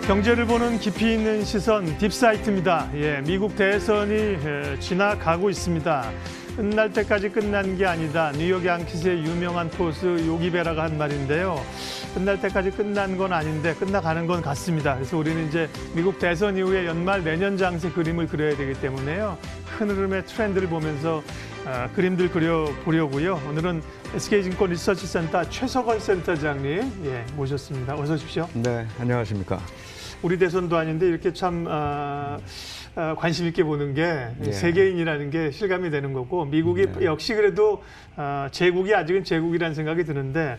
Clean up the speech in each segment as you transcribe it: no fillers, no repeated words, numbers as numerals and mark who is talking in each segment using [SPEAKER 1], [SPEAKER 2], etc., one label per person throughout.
[SPEAKER 1] 경제를 보는 깊이 있는 시선 딥사이트입니다. 미국 대선이 지나가고 있습니다. 끝날 때까지 끝난 게 아니다. 뉴욕 양키스의 유명한 포수 요기 베라가 한 말인데요. 끝날 때까지 끝난 건 아닌데 끝나가는 건 같습니다. 그래서 우리는 이제 미국 대선 이후에 연말 내년 장세 그림을 그려야 되기 때문에요. 큰 흐름의 트렌드를 보면서 그림들 그려보려고요. 오늘은 SK증권 리서치센터 최석원 센터장님 모셨습니다. 어서 오십시오.
[SPEAKER 2] 네, 안녕하십니까.
[SPEAKER 1] 우리 대선도 아닌데 이렇게 참 관심 있게 보는 게 세계인이라는 게 실감이 되는 거고 미국이 역시 그래도 제국이 아직은 제국이라는 생각이 드는데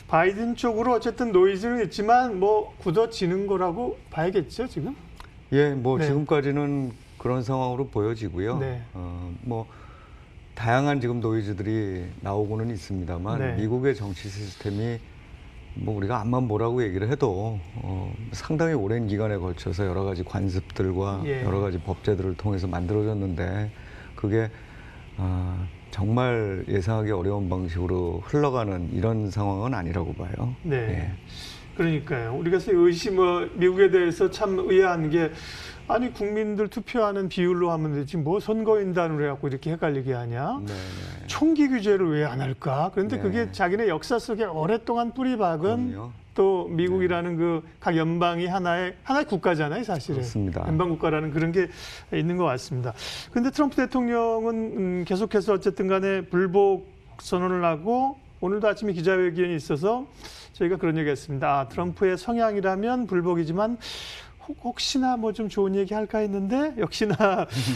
[SPEAKER 1] 바이든 쪽으로 어쨌든 노이즈는 있지만 뭐 굳어지는 거라고 봐야겠죠 지금?
[SPEAKER 2] 지금까지는 그런 상황으로 보여지고요. 다양한 지금 노이즈들이 나오고는 있습니다만 미국의 정치 시스템이 우리가 암만 뭐라고 얘기를 해도 상당히 오랜 기간에 걸쳐서 여러 가지 관습들과 여러 가지 법제들을 통해서 만들어졌는데 그게 정말 예상하기 어려운 방식으로 흘러가는 이런 상황은 아니라고 봐요.
[SPEAKER 1] 그러니까요. 우리가 미국에 대해서 참 의아한 게 아니 국민들 투표하는 비율로 하면 되지 뭐 선거인단으로 해갖고 이렇게 헷갈리게 하냐. 총기 규제를 왜 안 할까. 그런데 그게 자기네 역사 속에 오랫동안 뿌리 박은 또 미국이라는 그 각 연방이 하나의 국가잖아요, 사실은.
[SPEAKER 2] 그렇습니다.
[SPEAKER 1] 연방 국가라는 그런 게 있는 것 같습니다. 그런데 트럼프 대통령은 계속해서 어쨌든 간에 불복 선언을 하고 오늘도 아침에 기자회견이 있어서 저희가 그런 얘기했습니다. 트럼프의 성향이라면 불복이지만 혹시나 뭐 좀 좋은 얘기 할까 했는데 역시나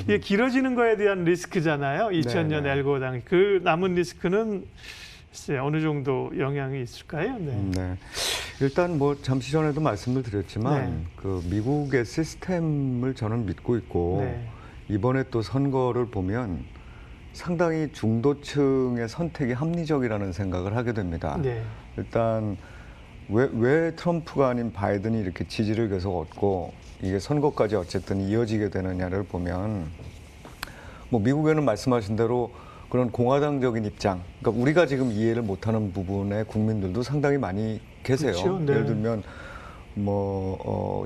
[SPEAKER 1] 이게 길어지는 거에 대한 리스크잖아요. 2000년 엘고 당 그 남은 리스크는 어느 정도 영향이 있을까요?
[SPEAKER 2] 일단 잠시 전에도 말씀을 드렸지만 그 미국의 시스템을 저는 믿고 있고 이번에 또 선거를 보면 상당히 중도층의 선택이 합리적이라는 생각을 하게 됩니다. 일단 왜 트럼프가 아닌 바이든이 이렇게 지지를 계속 얻고 이게 선거까지 어쨌든 이어지게 되느냐를 보면 미국에는 말씀하신 대로 그런 공화당적인 입장, 그러니까 우리가 지금 이해를 못하는 부분의 국민들도 상당히 많이 계세요.
[SPEAKER 1] 그렇죠?
[SPEAKER 2] 예를 들면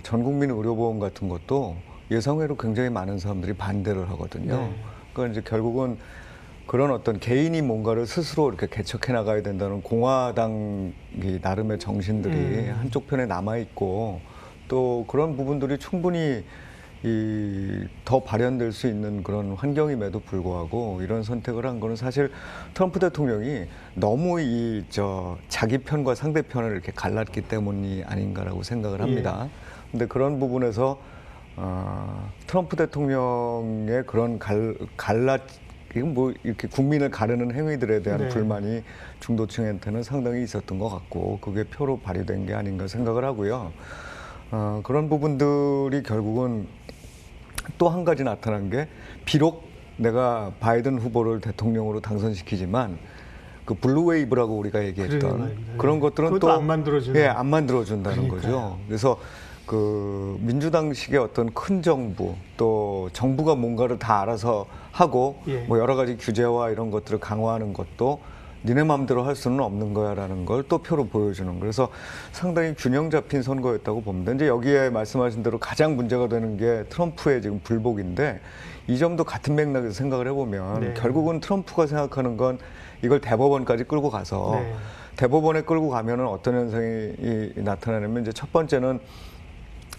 [SPEAKER 2] 전 국민 의료보험 같은 것도 예상외로 굉장히 많은 사람들이 반대를 하거든요. 그러니까 이제 결국은 그런 어떤 개인이 뭔가를 스스로 이렇게 개척해 나가야 된다는 공화당 나름의 정신들이 한쪽 편에 남아 있고 또 그런 부분들이 충분히 더 발현될 수 있는 그런 환경임에도 불구하고 이런 선택을 한 거는 사실 트럼프 대통령이 너무 자기 편과 상대편을 이렇게 갈랐기 때문이 아닌가라고 생각을 합니다. 근데 그런 부분에서 트럼프 대통령의 그런 이건 이렇게 국민을 가르는 행위들에 대한 불만이 중도층한테는 상당히 있었던 것 같고 그게 표로 발휘된 게 아닌가 생각을 하고요. 그런 부분들이 결국은 또 한 가지 나타난 게 비록 내가 바이든 후보를 대통령으로 당선시키지만 그 블루웨이브라고 우리가 얘기했던 그런 것들은 또
[SPEAKER 1] 안 만들어주는.
[SPEAKER 2] 안 만들어준다는 거죠. 그래서 그 민주당식의 어떤 큰 정부 또 정부가 뭔가를 다 알아서 하고 여러 가지 규제와 이런 것들을 강화하는 것도 니네 마음대로 할 수는 없는 거야라는 걸 또 표로 보여주는 거예요. 그래서 상당히 균형 잡힌 선거였다고 봅니다. 이제 여기에 말씀하신 대로 가장 문제가 되는 게 트럼프의 지금 불복인데 이 점도 같은 맥락에서 생각을 해보면 결국은 트럼프가 생각하는 건 이걸 대법원까지 끌고 가서 대법원에 끌고 가면은 어떤 현상이 나타나냐면 이제 첫 번째는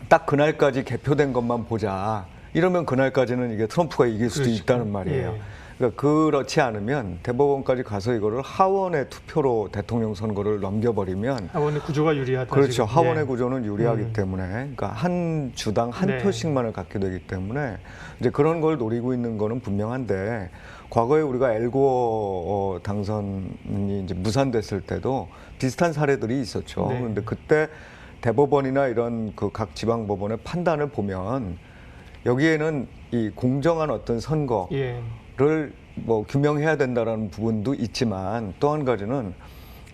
[SPEAKER 2] 딱 그날까지 개표된 것만 보자. 이러면 그날까지는 이게 트럼프가 이길 수도 있다는 말이에요. 그러니까 그렇지 않으면 대법원까지 가서 이거를 하원의 투표로 대통령 선거를 넘겨버리면
[SPEAKER 1] 하원의 구조가 유리하다.
[SPEAKER 2] 그렇죠.
[SPEAKER 1] 지금.
[SPEAKER 2] 하원의 구조는 유리하기 때문에 그러니까 한 주당 한 표씩만을 갖게 되기 때문에 이제 그런 걸 노리고 있는 거는 분명한데 과거에 우리가 엘고어 당선이 이제 무산됐을 때도 비슷한 사례들이 있었죠. 그런데 그때 대법원이나 이런 그 각 지방법원의 판단을 보면 여기에는 이 공정한 어떤 선거를 규명해야 된다라는 부분도 있지만 또 한 가지는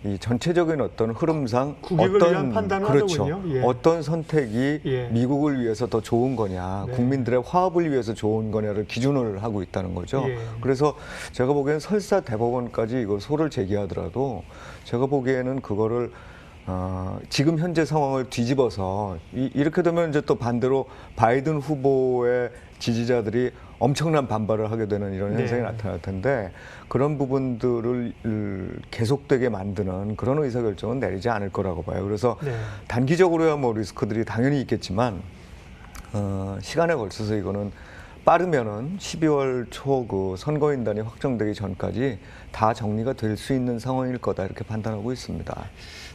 [SPEAKER 2] 이 전체적인 어떤 흐름상
[SPEAKER 1] 위한 판단을 하더군요.
[SPEAKER 2] 어떤 선택이 미국을 위해서 더 좋은 거냐, 국민들의 화합을 위해서 좋은 거냐를 기준을 하고 있다는 거죠. 그래서 제가 보기에는 설사 대법원까지 이거 소를 제기하더라도 제가 보기에는 그거를 지금 현재 상황을 뒤집어서 이렇게 되면 이제 또 반대로 바이든 후보의 지지자들이 엄청난 반발을 하게 되는 이런 현상이
[SPEAKER 1] 네.
[SPEAKER 2] 나타날 텐데 그런 부분들을 계속되게 만드는 그런 의사결정은 내리지 않을 거라고 봐요. 그래서
[SPEAKER 1] 네.
[SPEAKER 2] 단기적으로야 뭐 리스크들이 당연히 있겠지만 시간에 걸쳐서 이거는 빠르면은 12월 초 그 선거인단이 확정되기 전까지 다 정리가 될 수 있는 상황일 거다 이렇게 판단하고 있습니다.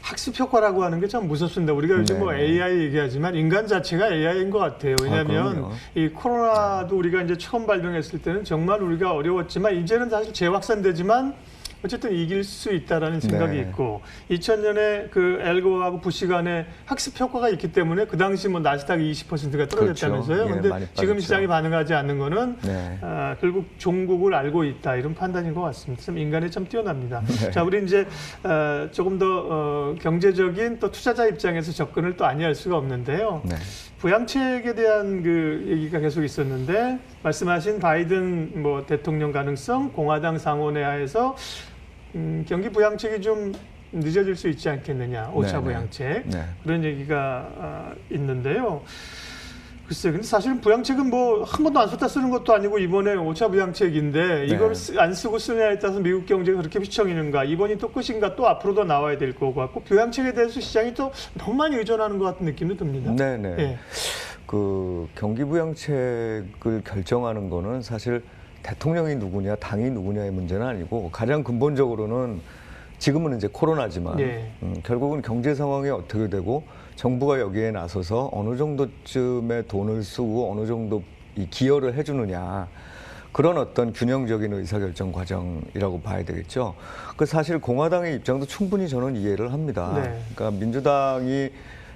[SPEAKER 1] 학습 효과라고 하는 게 참 무섭습니다. 우리가 요즘 뭐
[SPEAKER 2] 네.
[SPEAKER 1] AI 얘기하지만 인간 자체가 AI인 것 같아요. 왜냐하면
[SPEAKER 2] 그럼요.
[SPEAKER 1] 이 코로나도 우리가 이제 처음 발병했을 때는 정말 우리가 어려웠지만 이제는 사실 재확산되지만 어쨌든 이길 수 있다라는 생각이
[SPEAKER 2] 네.
[SPEAKER 1] 있고 2000년에 그 엘고하고 부시 간에 학습 효과가 있기 때문에 그 당시 뭐 나스닥이 20%가 떨어졌다면서요.
[SPEAKER 2] 그렇죠. 예,
[SPEAKER 1] 그런데
[SPEAKER 2] 많이
[SPEAKER 1] 지금
[SPEAKER 2] 빠졌죠.
[SPEAKER 1] 시장이 반응하지 않는 거는
[SPEAKER 2] 네.
[SPEAKER 1] 결국 종국을 알고 있다 이런 판단인 것 같습니다. 참 인간이 참 뛰어납니다.
[SPEAKER 2] 네.
[SPEAKER 1] 자, 우리 이제 조금 더 경제적인 또 투자자 입장에서 접근을 또 아니할 수가 없는데요.
[SPEAKER 2] 네.
[SPEAKER 1] 부양책에 대한 그 얘기가 계속 있었는데 말씀하신 바이든 뭐 대통령 가능성, 공화당 상원회하에서 경기 부양책이 좀 늦어질 수 있지 않겠느냐, 5차
[SPEAKER 2] 네,
[SPEAKER 1] 부양책
[SPEAKER 2] 네.
[SPEAKER 1] 그런 얘기가 있는데요. 글쎄, 근데 사실은 부양책은 뭐 한 번도 안 썼다 쓰는 것도 아니고 이번에 5차 부양책인데 이걸 안 쓰고 쓰냐에 따라서 미국 경제가 그렇게 휘청이는가, 이번이 또 끝인가, 또 앞으로도 나와야 될 것 같고 부양책에 대해서 시장이 또 너무 많이 의존하는 것 같은 느낌도 듭니다.
[SPEAKER 2] 네네.
[SPEAKER 1] 예.
[SPEAKER 2] 그 경기 부양책을 결정하는 거는 사실 대통령이 누구냐, 당이 누구냐의 문제는 아니고 가장 근본적으로는 지금은 이제 코로나지만
[SPEAKER 1] 예.
[SPEAKER 2] 결국은 경제 상황이 어떻게 되고 정부가 여기에 나서서 어느 정도쯤의 돈을 쓰고 어느 정도 이 기여를 해주느냐, 그런 어떤 균형적인 의사결정 과정이라고 봐야 되겠죠. 그 사실 공화당의 입장도 충분히 저는 이해를 합니다.
[SPEAKER 1] 네.
[SPEAKER 2] 그러니까 민주당이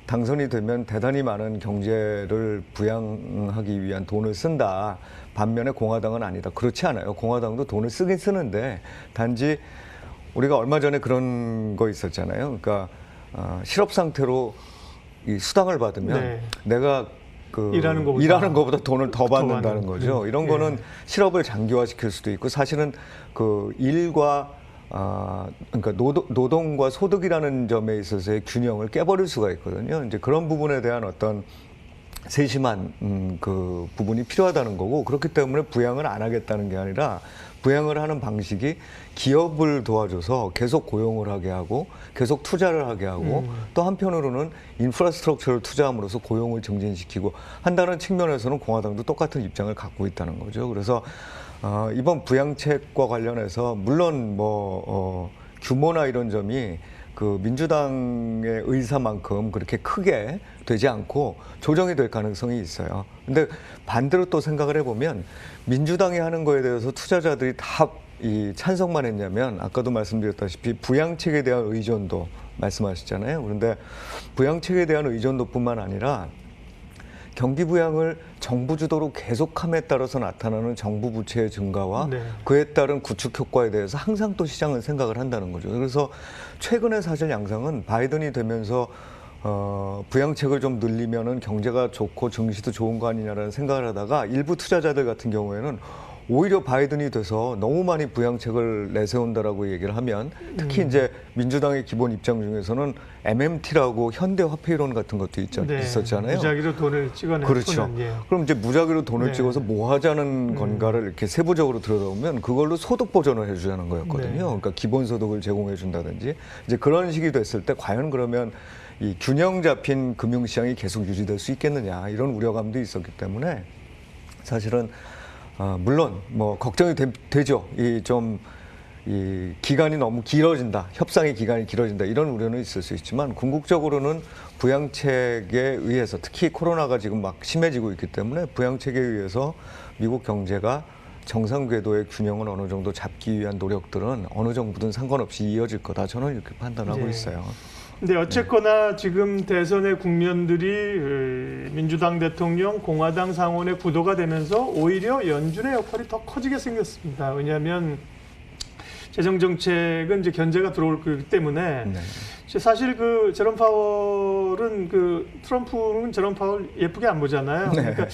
[SPEAKER 2] 당선이 되면 대단히 많은 경제를 부양하기 위한 돈을 쓴다. 반면에 공화당은 아니다. 그렇지 않아요. 공화당도 돈을 쓰긴 쓰는데 단지 우리가 얼마 전에 그런 거 있었잖아요. 그러니까 실업 상태로 이 수당을 받으면
[SPEAKER 1] 네.
[SPEAKER 2] 내가
[SPEAKER 1] 일하는
[SPEAKER 2] 것보다 돈을 더 받는다는 거죠. 이런 거는
[SPEAKER 1] 예.
[SPEAKER 2] 실업을 장기화시킬 수도 있고 사실은 그 일과 그러니까 노동과 소득이라는 점에 있어서의 균형을 깨버릴 수가 있거든요. 이제 그런 부분에 대한 어떤 세심한 그 부분이 필요하다는 거고, 그렇기 때문에 부양을 안 하겠다는 게 아니라 부양을 하는 방식이 기업을 도와줘서 계속 고용을 하게 하고 계속 투자를 하게 하고 또 한편으로는 인프라스트럭처를 투자함으로써 고용을 증진시키고 한다는 측면에서는 공화당도 똑같은 입장을 갖고 있다는 거죠. 그래서 이번 부양책과 관련해서 물론 규모나 이런 점이 그 민주당의 의사만큼 그렇게 크게 되지 않고 조정이 될 가능성이 있어요. 근데 반대로 또 생각을 해보면 민주당이 하는 거에 대해서 투자자들이 다 이 찬성만 했냐면 아까도 말씀드렸다시피 부양책에 대한 의존도 말씀하셨잖아요. 그런데 부양책에 대한 의존도뿐만 아니라 경기 부양을 정부 주도로 계속함에 따라서 나타나는 정부 부채의 증가와
[SPEAKER 1] 네.
[SPEAKER 2] 그에 따른 구축 효과에 대해서 항상 또 시장은 생각을 한다는 거죠. 그래서 최근에 사실 양상은 바이든이 되면서 부양책을 좀 늘리면은 경제가 좋고 증시도 좋은 거 아니냐라는 생각을 하다가 일부 투자자들 같은 경우에는 오히려 바이든이 돼서 너무 많이 부양책을 내세운다라고 얘기를 하면 특히 이제 민주당의 기본 입장 중에서는 MMT라고 현대화폐 이론 같은 것도 있었잖아요.
[SPEAKER 1] 무작위로 돈을 찍어내는.
[SPEAKER 2] 그렇죠.
[SPEAKER 1] 예.
[SPEAKER 2] 그럼 이제 무작위로 돈을
[SPEAKER 1] 네.
[SPEAKER 2] 찍어서 뭐 하자는 건가를 이렇게 세부적으로 들여다보면 그걸로 소득 보전을 해주자는 거였거든요.
[SPEAKER 1] 네.
[SPEAKER 2] 그러니까 기본소득을 제공해 준다든지 이제 그런 식이 됐을 때 과연 그러면 이 균형 잡힌 금융시장이 계속 유지될 수 있겠느냐 이런 우려감도 있었기 때문에 사실은 물론 뭐 걱정이 되죠. 이 기간이 너무 길어진다, 협상의 기간이 길어진다 이런 우려는 있을 수 있지만 궁극적으로는 부양책에 의해서 특히 코로나가 지금 막 심해지고 있기 때문에 부양책에 의해서 미국 경제가 정상 궤도의 균형을 어느 정도 잡기 위한 노력들은 어느 정도든 상관없이 이어질 거다 저는 이렇게 판단하고
[SPEAKER 1] 네.
[SPEAKER 2] 있어요.
[SPEAKER 1] 근데 어쨌거나 지금 대선의 국면들이 민주당 대통령, 공화당 상원의 구도가 되면서 오히려 연준의 역할이 더 커지게 생겼습니다. 왜냐하면 재정 정책은 이제 견제가 들어올 거기 때문에
[SPEAKER 2] 네.
[SPEAKER 1] 사실 그 제롬 파월은 그 트럼프는 제롬 파월 예쁘게 안 보잖아요.
[SPEAKER 2] 네.
[SPEAKER 1] 그러니까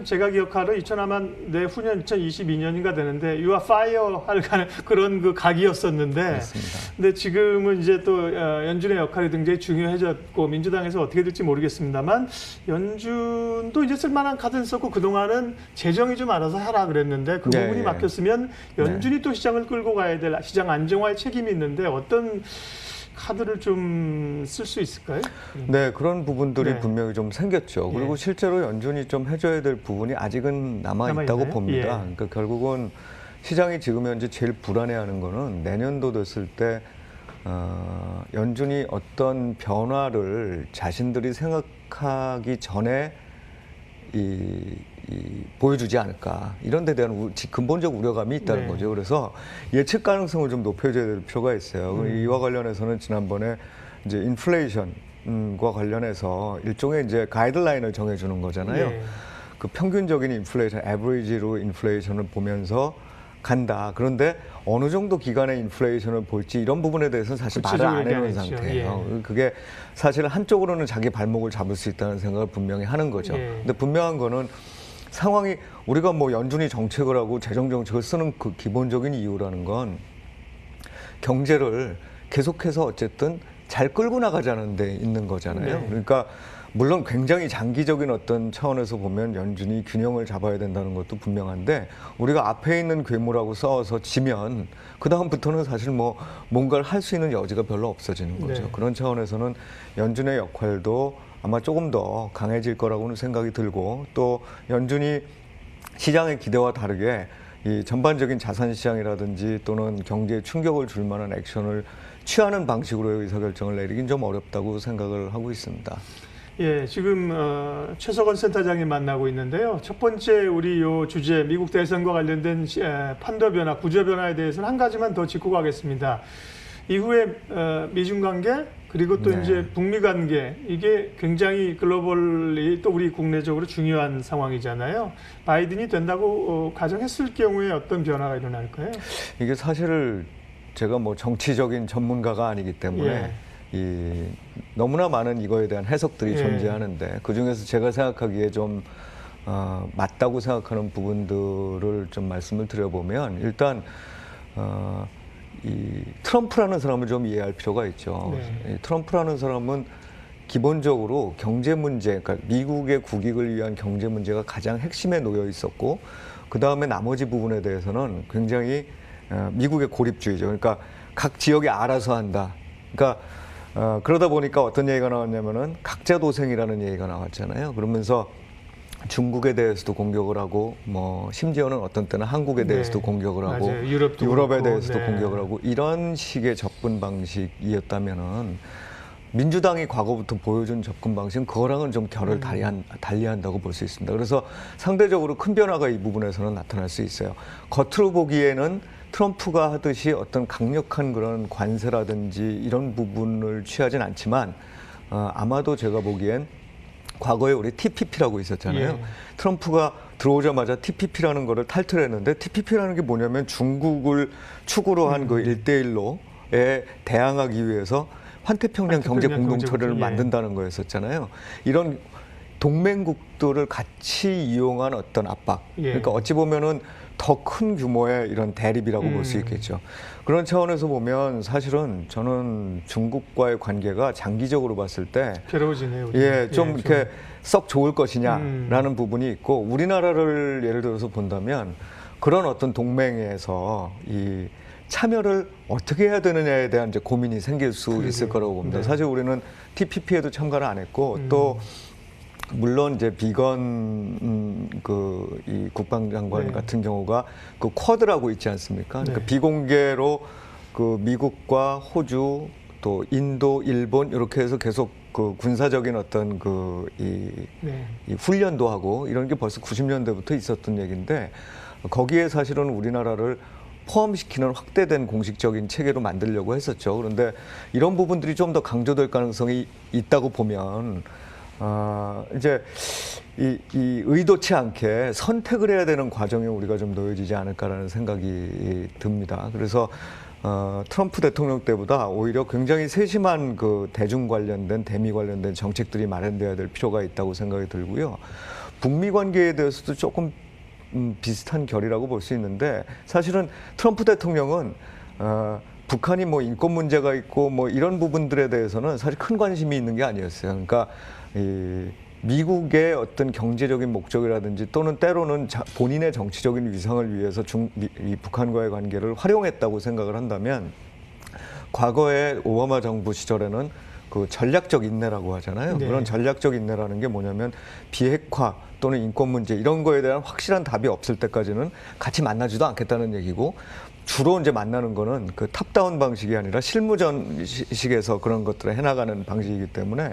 [SPEAKER 1] 제가 기억하는 2000 아마 내후년 2022년인가 되는데 You are fire 할 그런 그 각이었었는데,
[SPEAKER 2] 그렇습니다.
[SPEAKER 1] 근데 지금은 이제 또 연준의 역할이 굉장히 중요해졌고 민주당에서 어떻게 될지 모르겠습니다만 연준도 이제 쓸만한 카드는 썼고 그 동안은 재정이 좀 알아서 하라 그랬는데 그
[SPEAKER 2] 네,
[SPEAKER 1] 부분이
[SPEAKER 2] 예.
[SPEAKER 1] 막혔으면 연준이 또 시장을 끌고 가야 될 시장 안정화의 책임이 있는데 어떤 카드를 좀 쓸 수 있을까요?
[SPEAKER 2] 네, 그런 부분들이
[SPEAKER 1] 네.
[SPEAKER 2] 분명히 좀 생겼죠. 그리고
[SPEAKER 1] 예.
[SPEAKER 2] 실제로 연준이 좀 해줘야 될 부분이 아직은 남아있다고
[SPEAKER 1] 남아있나요?
[SPEAKER 2] 봅니다.
[SPEAKER 1] 예.
[SPEAKER 2] 그러니까 결국은 시장이 지금 현재 제일 불안해하는 거는 내년도 됐을 때 연준이 어떤 변화를 자신들이 생각하기 전에 보여주지 않을까 이런 데 대한 근본적 우려감이 있다는
[SPEAKER 1] 네.
[SPEAKER 2] 거죠. 그래서 예측 가능성을 좀 높여줘야 될 필요가 있어요. 이와 관련해서는 지난번에 이제 인플레이션과 관련해서 일종의 이제 가이드라인을 정해주는 거잖아요.
[SPEAKER 1] 예.
[SPEAKER 2] 그 평균적인 인플레이션, 에버리지로 인플레이션을 보면서 간다. 그런데 어느 정도 기간의 인플레이션을 볼지 이런 부분에 대해서는 사실 말을 안 해놓은
[SPEAKER 1] 구체적으로
[SPEAKER 2] 상태예요.
[SPEAKER 1] 예.
[SPEAKER 2] 그게 사실 한쪽으로는 자기 발목을 잡을 수 있다는 생각을 분명히 하는 거죠.
[SPEAKER 1] 예.
[SPEAKER 2] 근데 분명한 거는 상황이 우리가 뭐 연준이 정책을 하고 재정 정책을 쓰는 그 기본적인 이유라는 건 경제를 계속해서 어쨌든 잘 끌고 나가자는 데 있는 거잖아요.
[SPEAKER 1] 네.
[SPEAKER 2] 그러니까 물론 굉장히 장기적인 어떤 차원에서 보면 연준이 균형을 잡아야 된다는 것도 분명한데 우리가 앞에 있는 괴물하고 싸워서 지면 그 다음부터는 사실 뭐 뭔가를 할 수 있는 여지가 별로 없어지는 거죠.
[SPEAKER 1] 네.
[SPEAKER 2] 그런 차원에서는 연준의 역할도 아마 조금 더 강해질 거라고는 생각이 들고 또 연준이 시장의 기대와 다르게 이 전반적인 자산 시장이라든지 또는 경제에 충격을 줄 만한 액션을 취하는 방식으로의 의사결정을 내리긴 좀 어렵다고 생각을 하고 있습니다.
[SPEAKER 1] 예, 지금 최석원 센터장이 만나고 있는데요. 첫 번째 우리 요 주제 미국 대선과 관련된 판도 변화, 구조 변화에 대해서는 한 가지만 더 짚고 가겠습니다. 이후에 미중 관계 그리고 또
[SPEAKER 2] 네.
[SPEAKER 1] 이제 북미 관계 이게 굉장히 글로벌리 또 우리 국내적으로 중요한 상황이잖아요. 바이든이 된다고 가정했을 경우에 어떤 변화가 일어날까요?
[SPEAKER 2] 이게 사실 제가 뭐 정치적인 전문가가 아니기 때문에 너무나 많은 이거에 대한 해석들이
[SPEAKER 1] 예.
[SPEAKER 2] 존재하는데 그중에서 제가 생각하기에 좀 맞다고 생각하는 부분들을 좀 말씀을 드려보면 일단 이 트럼프라는 사람을 좀 이해할 필요가 있죠.
[SPEAKER 1] 네.
[SPEAKER 2] 이 트럼프라는 사람은 기본적으로 경제 문제, 그러니까 미국의 국익을 위한 경제 문제가 가장 핵심에 놓여 있었고 그 다음에 나머지 부분에 대해서는 굉장히 미국의 고립주의죠. 그러니까 각 지역이 알아서 한다. 그러니까 그러다 보니까 어떤 얘기가 나왔냐면은 각자 도생이라는 얘기가 나왔잖아요. 그러면서 중국에 대해서도 공격을 하고 뭐 심지어는 어떤 때는 한국에 대해서도
[SPEAKER 1] 네.
[SPEAKER 2] 공격을 하고
[SPEAKER 1] 맞아요. 유럽도
[SPEAKER 2] 유럽에
[SPEAKER 1] 그렇고.
[SPEAKER 2] 대해서도
[SPEAKER 1] 네.
[SPEAKER 2] 공격을 하고 이런 식의 접근 방식이었다면은 민주당이 과거부터 보여준 접근 방식은 그거랑은 좀 결을 달리한다고 볼 수 있습니다. 그래서 상대적으로 큰 변화가 이 부분에서는 나타날 수 있어요. 겉으로 보기에는 트럼프가 하듯이 어떤 강력한 그런 관세라든지 이런 부분을 취하진 않지만 아마도 제가 보기엔 과거에 우리 TPP라고 있었잖아요.
[SPEAKER 1] 예.
[SPEAKER 2] 트럼프가 들어오자마자 TPP라는 거를 탈퇴했는데 TPP라는 게 뭐냐면 중국을 축으로 한 그 1대1로에 대항하기 위해서 환태평양 경제 공동체를
[SPEAKER 1] 예.
[SPEAKER 2] 만든다는 거였었잖아요. 이런 동맹국들을 같이 이용한 어떤 압박.
[SPEAKER 1] 예.
[SPEAKER 2] 그러니까 어찌 보면은 더 큰 규모의 이런 대립이라고 볼 수 있겠죠. 그런 차원에서 보면 사실은 저는 중국과의 관계가 장기적으로 봤을 때
[SPEAKER 1] 괴로워지네요.
[SPEAKER 2] 예, 좀 이렇게 썩 좋을 것이냐라는 부분이 있고 우리나라를 예를 들어서 본다면 그런 어떤 동맹에서 이 참여를 어떻게 해야 되느냐에 대한 이제 고민이 생길 수 있을 거라고 봅니다.
[SPEAKER 1] 네.
[SPEAKER 2] 사실 우리는 TPP에도 참가를 안 했고 또 물론 이제 비건 이 국방장관
[SPEAKER 1] 네.
[SPEAKER 2] 같은 경우가 그 쿼드라고 있지 않습니까? 그러니까
[SPEAKER 1] 네.
[SPEAKER 2] 비공개로 그 미국과 호주 또 인도, 일본 이렇게 해서 계속 그 군사적인 어떤 이 훈련도 하고 이런 게 벌써 90년대부터 있었던 얘기인데 거기에 사실은 우리나라를 포함시키는 확대된 공식적인 체계로 만들려고 했었죠. 그런데 이런 부분들이 좀 더 강조될 가능성이 있다고 보면 이제 이 의도치 않게 선택을 해야 되는 과정에 우리가 좀 놓여지지 않을까라는 생각이 듭니다. 그래서 트럼프 대통령 때보다 오히려 굉장히 세심한 그 대중 관련된 대미 관련된 정책들이 마련돼야 될 필요가 있다고 생각이 들고요. 북미 관계에 대해서도 조금 비슷한 결이라고 볼 수 있는데 사실은 트럼프 대통령은 북한이 뭐 인권 문제가 있고 뭐 이런 부분들에 대해서는 사실 큰 관심이 있는 게 아니었어요. 그러니까 미국의 어떤 경제적인 목적이라든지 또는 때로는 본인의 정치적인 위상을 위해서 이 북한과의 관계를 활용했다고 생각을 한다면 과거에 오바마 정부 시절에는 그 전략적 인내라고 하잖아요.
[SPEAKER 1] 네.
[SPEAKER 2] 그런 전략적 인내라는 게 뭐냐면 비핵화 또는 인권 문제 이런 거에 대한 확실한 답이 없을 때까지는 같이 만나지도 않겠다는 얘기고 주로 이제 만나는 거는 그 탑다운 방식이 아니라 실무전식에서 그런 것들을 해나가는 방식이기 때문에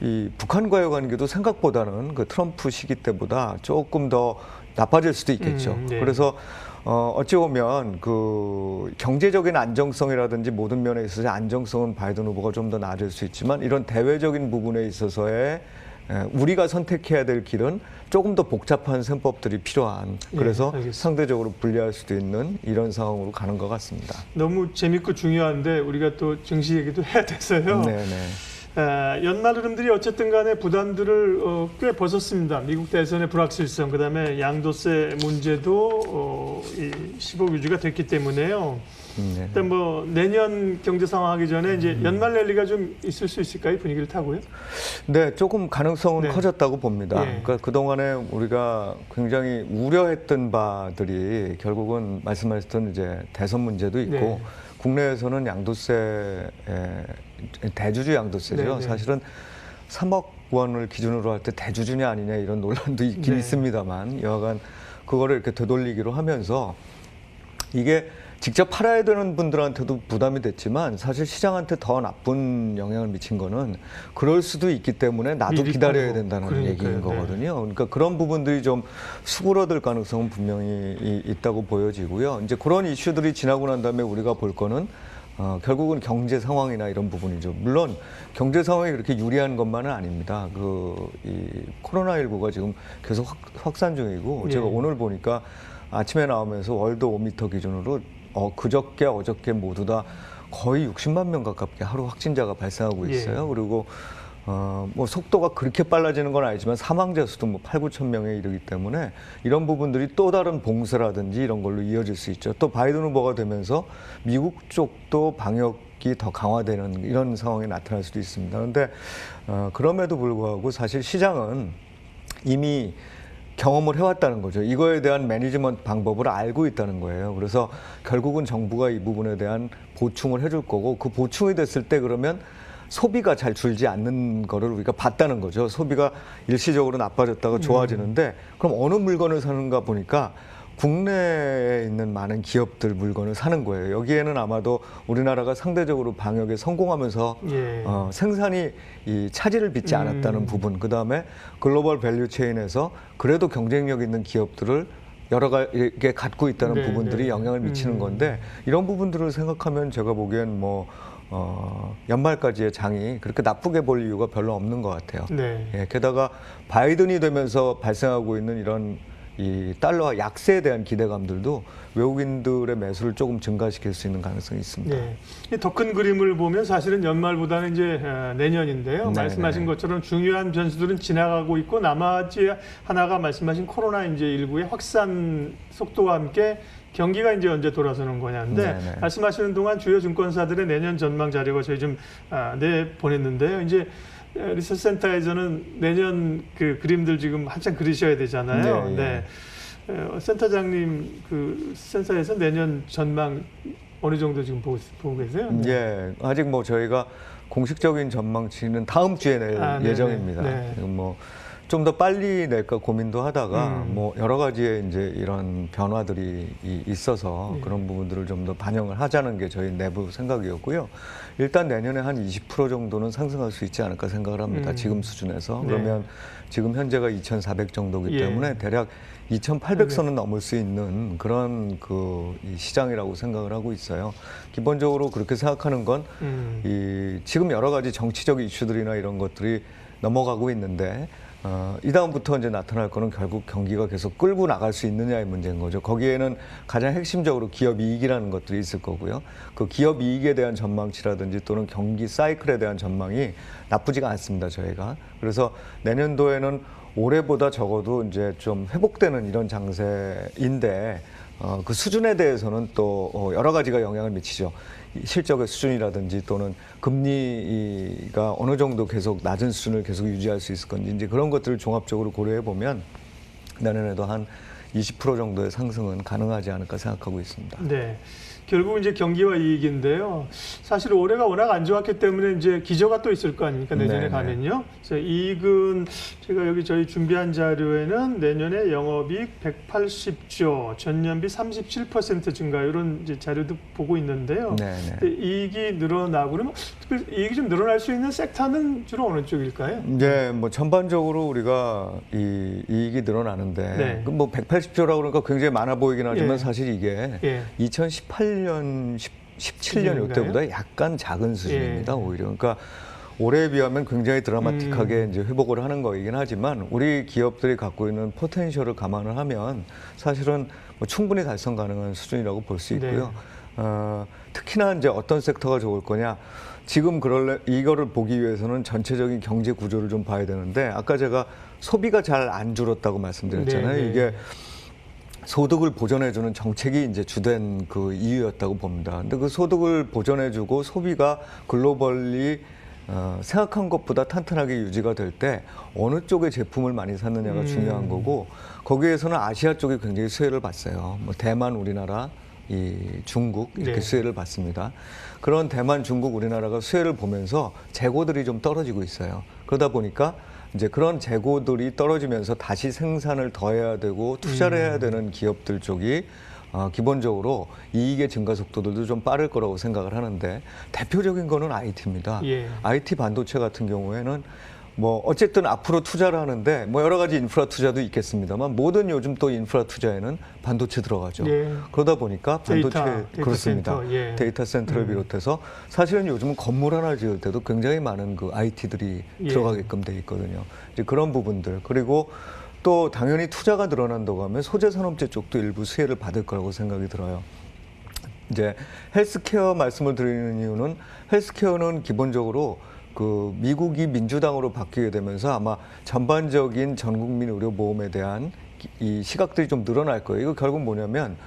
[SPEAKER 2] 이 북한과의 관계도 생각보다는 그 트럼프 시기 때보다 조금 더 나빠질 수도 있겠죠.
[SPEAKER 1] 네.
[SPEAKER 2] 그래서 어찌 보면 그 경제적인 안정성이라든지 모든 면에 있어서 안정성은 바이든 후보가 좀 더 나아질 수 있지만 이런 대외적인 부분에 있어서의 우리가 선택해야 될 길은 조금 더 복잡한 셈법들이 필요한 그래서 상대적으로 불리할 수도 있는 이런 상황으로 가는 것 같습니다.
[SPEAKER 1] 너무 재밌고 중요한데 우리가 또 정시 얘기도 해야 돼서요.
[SPEAKER 2] 네네.
[SPEAKER 1] 연말 흐름들이 어쨌든 간에 부담들을 꽤 벗었습니다. 미국 대선의 불확실성, 그다음에 양도세 문제도 15 유지가 됐기 때문에요.
[SPEAKER 2] 네.
[SPEAKER 1] 일단 뭐 내년 경제 상황 하기 전에 이제 연말 랠리가 좀 있을 수 있을까요? 분위기를 타고요?
[SPEAKER 2] 네, 조금 가능성은
[SPEAKER 1] 네.
[SPEAKER 2] 커졌다고 봅니다.
[SPEAKER 1] 예.
[SPEAKER 2] 그러니까 그동안에 우리가 굉장히 우려했던 바들이 결국은 말씀하셨던 이제 대선 문제도 있고
[SPEAKER 1] 네.
[SPEAKER 2] 국내에서는 양도세, 대주주 양도세죠.
[SPEAKER 1] 네, 네.
[SPEAKER 2] 사실은 3억 원을 기준으로 할 때 대주주냐 아니냐 이런 논란도 있긴
[SPEAKER 1] 네.
[SPEAKER 2] 있습니다만 여하간 그거를 이렇게 되돌리기로 하면서 이게 직접 팔아야 되는 분들한테도 부담이 됐지만 사실 시장한테 더 나쁜 영향을 미친 거는 그럴 수도 있기 때문에 나도 기다려야 된다는
[SPEAKER 1] 그러니까요.
[SPEAKER 2] 얘기인 거거든요. 그러니까 그런 부분들이 좀 수그러들 가능성은 분명히 있다고 보여지고요. 이제 그런 이슈들이 지나고 난 다음에 우리가 볼 거는 결국은 경제 상황이나 이런 부분이죠. 물론 경제 상황이 그렇게 유리한 것만은 아닙니다. 이 코로나19가 지금 계속 확산 중이고
[SPEAKER 1] 예.
[SPEAKER 2] 제가 오늘 보니까 아침에 나오면서 월드 5미터 기준으로 그저께 어저께 모두 다 거의 60만 명 가깝게 하루 확진자가 발생하고 있어요.
[SPEAKER 1] 예.
[SPEAKER 2] 그리고 뭐 속도가 그렇게 빨라지는 건 아니지만 사망자 수도 뭐 8, 9천 명에 이르기 때문에 이런 부분들이 또 다른 봉쇄라든지 이런 걸로 이어질 수 있죠. 또 바이든 후보가 되면서 미국 쪽도 방역이 더 강화되는 이런 상황이 나타날 수도 있습니다. 그런데 그럼에도 불구하고 사실 시장은 이미 경험을 해왔다는 거죠. 이거에 대한 매니지먼트 방법을 알고 있다는 거예요. 그래서 결국은 정부가 이 부분에 대한 보충을 해줄 거고 그 보충이 됐을 때 그러면 소비가 잘 줄지 않는 거를 우리가 봤다는 거죠. 소비가 일시적으로 나빠졌다가 좋아지는데 그럼 어느 물건을 사는가 보니까 국내에 있는 많은 기업들 물건을 사는 거예요. 여기에는 아마도 우리나라가 상대적으로 방역에 성공하면서
[SPEAKER 1] 예.
[SPEAKER 2] 생산이 이 차질을 빚지 않았다는 부분, 그 다음에 글로벌 밸류 체인에서 그래도 경쟁력 있는 기업들을 여러 가지 갖고 있다는
[SPEAKER 1] 네,
[SPEAKER 2] 부분들이
[SPEAKER 1] 네.
[SPEAKER 2] 영향을 미치는 건데 이런 부분들을 생각하면 제가 보기엔 뭐 연말까지의 장이 그렇게 나쁘게 볼 이유가 별로 없는 것 같아요.
[SPEAKER 1] 네.
[SPEAKER 2] 예, 게다가 바이든이 되면서 발생하고 있는 이런 이 달러 약세에 대한 기대감들도 외국인들의 매수를 조금 증가시킬 수 있는 가능성이 있습니다.
[SPEAKER 1] 네. 더 큰 그림을 보면 사실은 연말보다는 이제 내년인데요.
[SPEAKER 2] 네,
[SPEAKER 1] 말씀하신
[SPEAKER 2] 네.
[SPEAKER 1] 것처럼 중요한 변수들은 지나가고 있고 나머지 하나가 말씀하신 코로나 이제 19의 확산 속도와 함께 경기가 이제 언제 돌아서는 거냐인데
[SPEAKER 2] 네, 네.
[SPEAKER 1] 말씀하시는 동안 주요 증권사들의 내년 전망 자료가 저희 좀 내보냈는데요. 이제 리서치 센터에서는 내년 그 그림들 지금 한참 그리셔야 되잖아요.
[SPEAKER 2] 네, 예.
[SPEAKER 1] 센터장님 그 센터에서 내년 전망 어느 정도 지금 보고 계세요? 네.
[SPEAKER 2] 예, 아직 뭐 저희가 공식적인 전망치는 다음 주에 낼 예정입니다.
[SPEAKER 1] 네.
[SPEAKER 2] 뭐 좀 더 빨리 낼까 고민도 하다가 뭐 여러 가지의 이제 이런 변화들이 있어서 그런 부분들을 좀 더 반영을 하자는 게 저희 내부 생각이었고요. 일단 내년에 한 20% 정도는 상승할 수 있지 않을까 생각을 합니다. 지금 수준에서.
[SPEAKER 1] 네.
[SPEAKER 2] 그러면 지금 현재가 2,400 정도이기
[SPEAKER 1] 예.
[SPEAKER 2] 때문에 대략 2,800선은 넘을 수 있는 그런 이 시장이라고 생각을 하고 있어요. 기본적으로 그렇게 생각하는 건 지금 여러 가지 정치적 이슈들이나 이런 것들이 넘어가고 있는데 이 다음부터 이제 나타날 거는 결국 경기가 계속 끌고 나갈 수 있느냐의 문제인 거죠. 거기에는 가장 핵심적으로 기업 이익이라는 것들이 있을 거고요. 그 기업 이익에 대한 전망치라든지 또는 경기 사이클에 대한 전망이 나쁘지가 않습니다, 저희가. 그래서 내년도에는 올해보다 적어도 이제 좀 회복되는 이런 장세인데 그 수준에 대해서는 또 여러 가지가 영향을 미치죠. 실적의 수준이라든지 또는 금리가 어느 정도 계속 낮은 수준을 계속 유지할 수 있을 건지 이제 그런 것들을 종합적으로 고려해 보면 내년에도 한 20% 정도의 상승은 가능하지 않을까 생각하고 있습니다.
[SPEAKER 1] 네. 결국 이제 경기와 이익인데요. 사실 올해가 워낙 안 좋았기 때문에 이제 기저가 또 있을 거 아닙니까? 내년에
[SPEAKER 2] 네네.
[SPEAKER 1] 가면요. 그래서 이익은 제가 여기 저희 준비한 자료에는 내년에 영업이익 180조, 전년비 37% 증가 이런 이제 자료도 보고 있는데요.
[SPEAKER 2] 네네.
[SPEAKER 1] 이익이 늘어나고 그러면 그 이익이 좀 늘어날 수 있는 섹터는 주로 어느 쪽일까요?
[SPEAKER 2] 이제 뭐 전반적으로 우리가 이 이익이 늘어나는데
[SPEAKER 1] 네.
[SPEAKER 2] 그 뭐 180조라고 그러니까 굉장히 많아 보이긴 하지만
[SPEAKER 1] 예.
[SPEAKER 2] 사실 이게
[SPEAKER 1] 예.
[SPEAKER 2] 2018년, 17년
[SPEAKER 1] 수준인가요?
[SPEAKER 2] 이때보다 약간 작은 수준입니다.
[SPEAKER 1] 예.
[SPEAKER 2] 오히려 그러니까 올해에 비하면 굉장히 드라마틱하게 이제 회복을 하는 거이긴 하지만 우리 기업들이 갖고 있는 포텐셜을 감안을 하면 사실은 뭐 충분히 달성 가능한 수준이라고 볼 수 있고요. 특히나 이제 어떤 섹터가 좋을 거냐. 지금 이거를 보기 위해서는 전체적인 경제 구조를 좀 봐야 되는데 아까 제가 소비가 잘 안 줄었다고 말씀드렸잖아요.
[SPEAKER 1] 네.
[SPEAKER 2] 이게 소득을 보전해주는 정책이 이제 주된 그 이유였다고 봅니다. 근데 그 소득을 보전해주고 소비가 글로벌리 생각한 것보다 탄탄하게 유지가 될 때 어느 쪽의 제품을 많이 샀느냐가 중요한 거고 거기에서는 아시아 쪽이 굉장히 수혜를 봤어요. 뭐 대만, 우리나라, 이 중국 이렇게
[SPEAKER 1] 네.
[SPEAKER 2] 수혜를 받습니다. 그런 대만, 중국, 우리나라가 수혜를 보면서 재고들이 좀 떨어지고 있어요. 그러다 보니까 이제 그런 재고들이 떨어지면서 다시 생산을 더 해야 되고 투자를 해야 되는 기업들 쪽이 기본적으로 이익의 증가 속도들도 좀 빠를 거라고 생각을 하는데 대표적인 거는 IT입니다.
[SPEAKER 1] 예.
[SPEAKER 2] IT 반도체 같은 경우에는 뭐 어쨌든 앞으로 투자를 하는데 뭐 여러 가지 인프라 투자도 있겠습니다만 모든 요즘 또 인프라 투자에는 반도체 들어가죠.
[SPEAKER 1] 예.
[SPEAKER 2] 그러다 보니까 반도체
[SPEAKER 1] 데이터
[SPEAKER 2] 그렇습니다.
[SPEAKER 1] 센터, 예.
[SPEAKER 2] 데이터 센터를 비롯해서 사실은 요즘은 건물 하나 지을 때도 굉장히 많은 그 IT들이
[SPEAKER 1] 예.
[SPEAKER 2] 들어가게끔 돼 있거든요. 이제 그런 부분들 그리고 또 당연히 투자가 늘어난다고 하면 소재 산업재 쪽도 일부 수혜를 받을 거라고 생각이 들어요. 이제 헬스케어 말씀을 드리는 이유는 헬스케어는 기본적으로 그 미국이 민주당으로 바뀌게 되면서 아마 전반적인 전 국민 의료보험에 대한 이 시각들이 좀 늘어날 거예요. 이거 결국 뭐냐면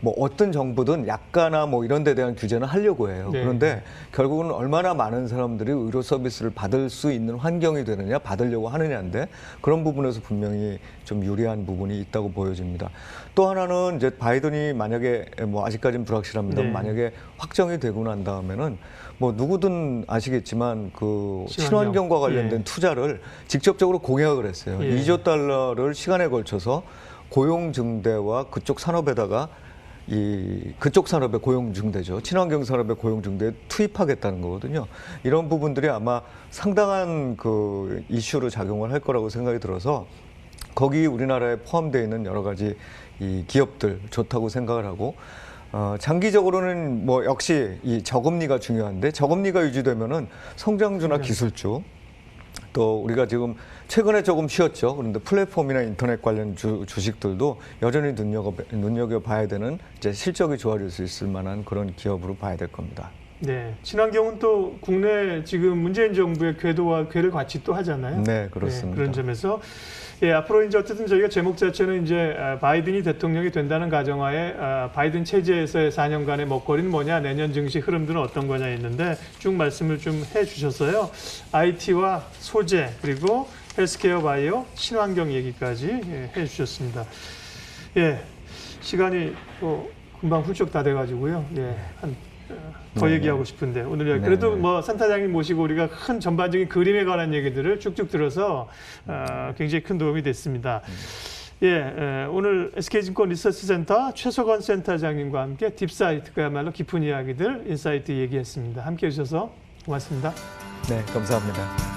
[SPEAKER 2] 뭐 어떤 정부든 약가나 뭐 이런 데 대한 규제는 하려고 해요.
[SPEAKER 1] 네.
[SPEAKER 2] 그런데 결국은 얼마나 많은 사람들이 의료 서비스를 받을 수 있는 환경이 되느냐, 받으려고 하느냐인데 그런 부분에서 분명히 좀 유리한 부분이 있다고 보여집니다. 또 하나는 이제 바이든이 만약에 뭐 아직까지는 불확실합니다만
[SPEAKER 1] 네.
[SPEAKER 2] 만약에 확정이 되고 난 다음에는 뭐 누구든 아시겠지만 그
[SPEAKER 1] 친환경.
[SPEAKER 2] 친환경과 관련된
[SPEAKER 1] 예.
[SPEAKER 2] 투자를 직접적으로 공약을 했어요.
[SPEAKER 1] 예.
[SPEAKER 2] 2조 달러를 시간에 걸쳐서 고용 증대와 그쪽 산업에다가 그쪽 산업의 고용 증대죠. 친환경 산업의 고용 증대에 투입하겠다는 거거든요. 이런 부분들이 아마 상당한 그 이슈로 작용을 할 거라고 생각이 들어서 거기 우리나라에 포함되어 있는 여러 가지 이 기업들 좋다고 생각을 하고 장기적으로는 뭐 역시 이 저금리가 중요한데 저금리가 유지되면은 성장주나 기술주 또 우리가 지금 최근에 조금 쉬었죠. 그런데 플랫폼이나 인터넷 관련 주식들도 여전히 눈여겨봐야 되는 이제 실적이 좋아질 수 있을 만한 그런 기업으로 봐야 될 겁니다.
[SPEAKER 1] 네, 친환경은 또 국내 지금 문재인 정부의 궤도와 궤를 같이 또 하잖아요.
[SPEAKER 2] 네, 그렇습니다.
[SPEAKER 1] 그런 점에서 앞으로 이제 어쨌든 저희가 제목 자체는 이제 바이든이 대통령이 된다는 가정하에 바이든 체제에서의 4년간의 먹거리는 뭐냐, 내년 증시 흐름들은 어떤 거냐 있는데 쭉 말씀을 좀 해주셨어요. IT와 소재 그리고 헬스케어, 바이오, 친환경 얘기까지 해주셨습니다. 시간이 금방 훌쩍 다 돼가지고요. 더 얘기하고 싶은데 오늘 여기 그래도 뭐 산타장님 모시고 우리가 큰 전반적인 그림에 관한 얘기들을 쭉쭉 들어서 굉장히 큰 도움이 됐습니다. 오늘 SK증권 리서치센터 최석원 센터장님과 함께 딥사이트 그야말로 깊은 이야기들 인사이트 얘기했습니다. 함께해 주셔서 고맙습니다.
[SPEAKER 2] 네, 감사합니다.